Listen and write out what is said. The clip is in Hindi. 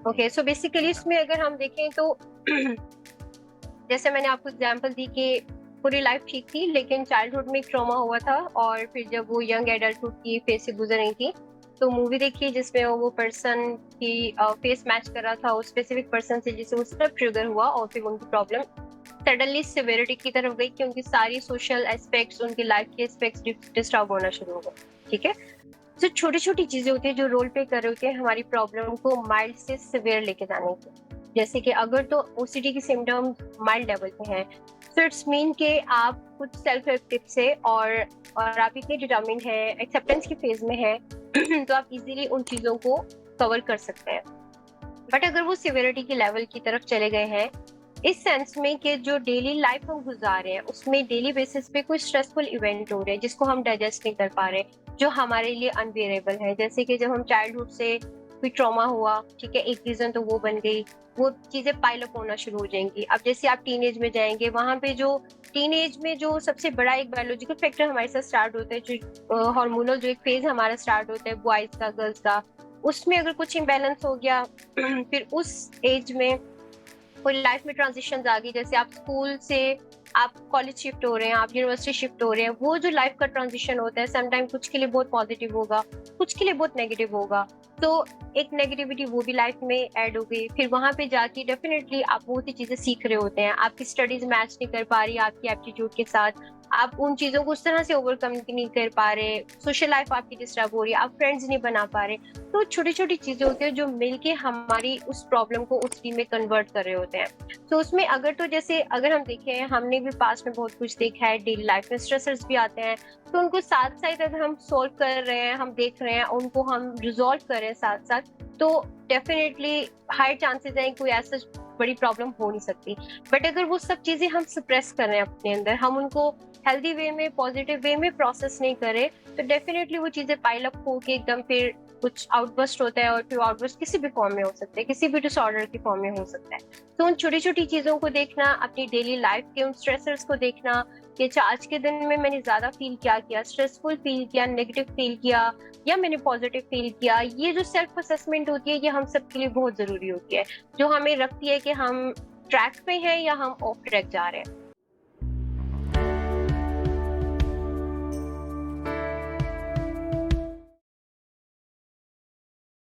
ओके, सो बेसिकली इसमें अगर हम देखें तो जैसे मैंने आपको एग्जांपल दी कि पूरी लाइफ ठीक थी, लेकिन चाइल्डहुड में एक ट्रॉमा हुआ था और फिर जब वो यंग एडल्टहुड की फेज से गुजर रही थी, तो मूवी देखी जिसमें वो पर्सन की फेस मैच कर रहा था उस स्पेसिफिक पर्सन से, जिसे उस सब ट्रिगर हुआ और फिर उनकी प्रॉब्लम सडनली सिवियरिटी की तरफ गई कि उनकी सारी सोशल एस्पेक्ट्स, उनकी लाइफ के एस्पेक्ट्स डिस्टर्ब होना शुरू हो गए। ठीक है, तो छोटी छोटी चीजें होती है जो रोल प्ले कर रहे होते हैं हमारी प्रॉब्लम को माइल्ड से सिवियर लेके जाने की। जैसे कि अगर तो ओसीडी की सिम्टम माइल्ड लेवल पे हैं, तो इट्स मीन कि आप कुछ सेल्फ हेल्प टिप्स से और आप इतने डिटर्मिन्ड हैं, एक्सेप्टेंस की फेज में हैं तो आप इजीली उन चीजों को कवर कर सकते हैं। बट अगर वो सिवियरिटी की लेवल की तरफ चले गए हैं, इस सेंस में कि जो डेली लाइफ हम गुजार रहे हैं उसमें डेली बेसिस पे कोई स्ट्रेसफुल इवेंट हो रहे हैं जिसको हम डाइजेस्ट नहीं कर पा रहे, जो हमारे लिए अनबियरेबल है, जैसे कि जब हम चाइल्डहुड से कोई ट्रॉमा हुआ, ठीक है, एक रीजन तो वो बन गई, वो चीजें पाइल अप होना शुरू हो जाएंगी। अब जैसे आप टीनेज में जाएंगे, वहां पे जो टीनेज में जो सबसे बड़ा एक बायोलॉजिकल फैक्टर हमारे साथ स्टार्ट होता है, जो हार्मोनल जो एक फेज हमारा स्टार्ट होता है बॉयज का गर्ल्स का, उसमें अगर कुछ इम्बेलेंस हो गया फिर उस एज में कोई लाइफ में ट्रांजिशन आ गई, जैसे आप स्कूल से आप कॉलेज शिफ्ट हो रहे हैं, आप यूनिवर्सिटी शिफ्ट हो रहे हैं, वो जो लाइफ का ट्रांजिशन होता है समटाइम कुछ के लिए बहुत पॉजिटिव होगा, कुछ के लिए बहुत नेगेटिव होगा। तो एक नेगेटिविटी वो भी लाइफ में ऐड हो गई, फिर वहां पे जाके डेफिनेटली आप बहुत सी चीजें सीख रहे होते हैं, आपकी स्टडीज मैच नहीं कर पा रही आपकी एप्टीट्यूड के साथ, आप उन चीजों को उस तरह से ओवरकम नहीं कर पा रहे, सोशल लाइफ आपकी डिस्टर्ब हो रही है, आप फ्रेंड्स नहीं बना पा रहे। तो छोटी छोटी चीजें होती है जो मिलके हमारी उस प्रॉब्लम को उस चीज में कन्वर्ट कर रहे होते हैं। तो उसमें अगर तो जैसे अगर हम देखें, हमने भी पास्ट में बहुत कुछ देखा है, डेली लाइफ में स्ट्रेसर्स भी आते हैं, तो उनको साथ साथ अगर हम सोल्व कर रहे हैं, हम देख रहे हैं, उनको हम रिजॉल्व कर रहे हैं साथ साथ, तो डेफिनेटली हाई चांसेस हैं कोई ऐसा बड़ी प्रॉब्लम हो नहीं सकती। बट अगर वो सब चीजें हम सप्रेस कर रहे हैं अपने अंदर, हम उनको हेल्दी वे में, पॉजिटिव वे में प्रोसेस नहीं करें, तो डेफिनेटली वो चीजें पाइल अप होके एकदम फिर कुछ आउटबर्स्ट होता है, और फिर आउटबर्स्ट किसी भी फॉर्म में हो सकता है, किसी भी डिसऑर्डर की फॉर्म में हो सकता है। तो उन छोटी छोटी चीजों को देखना, अपनी डेली लाइफ के उन स्ट्रेसर्स को देखना कि अच्छा आज के दिन में मैंने ज्यादा फील क्या किया, स्ट्रेसफुल फील किया, नेगेटिव फील किया या मैंने पॉजिटिव फील किया, ये जो सेल्फ असेसमेंट होती है ये हम सबके लिए बहुत जरूरी होती है, जो हमें रखती है कि हम ट्रैक पे हैं या हम ऑफ ट्रैक जा रहे हैं।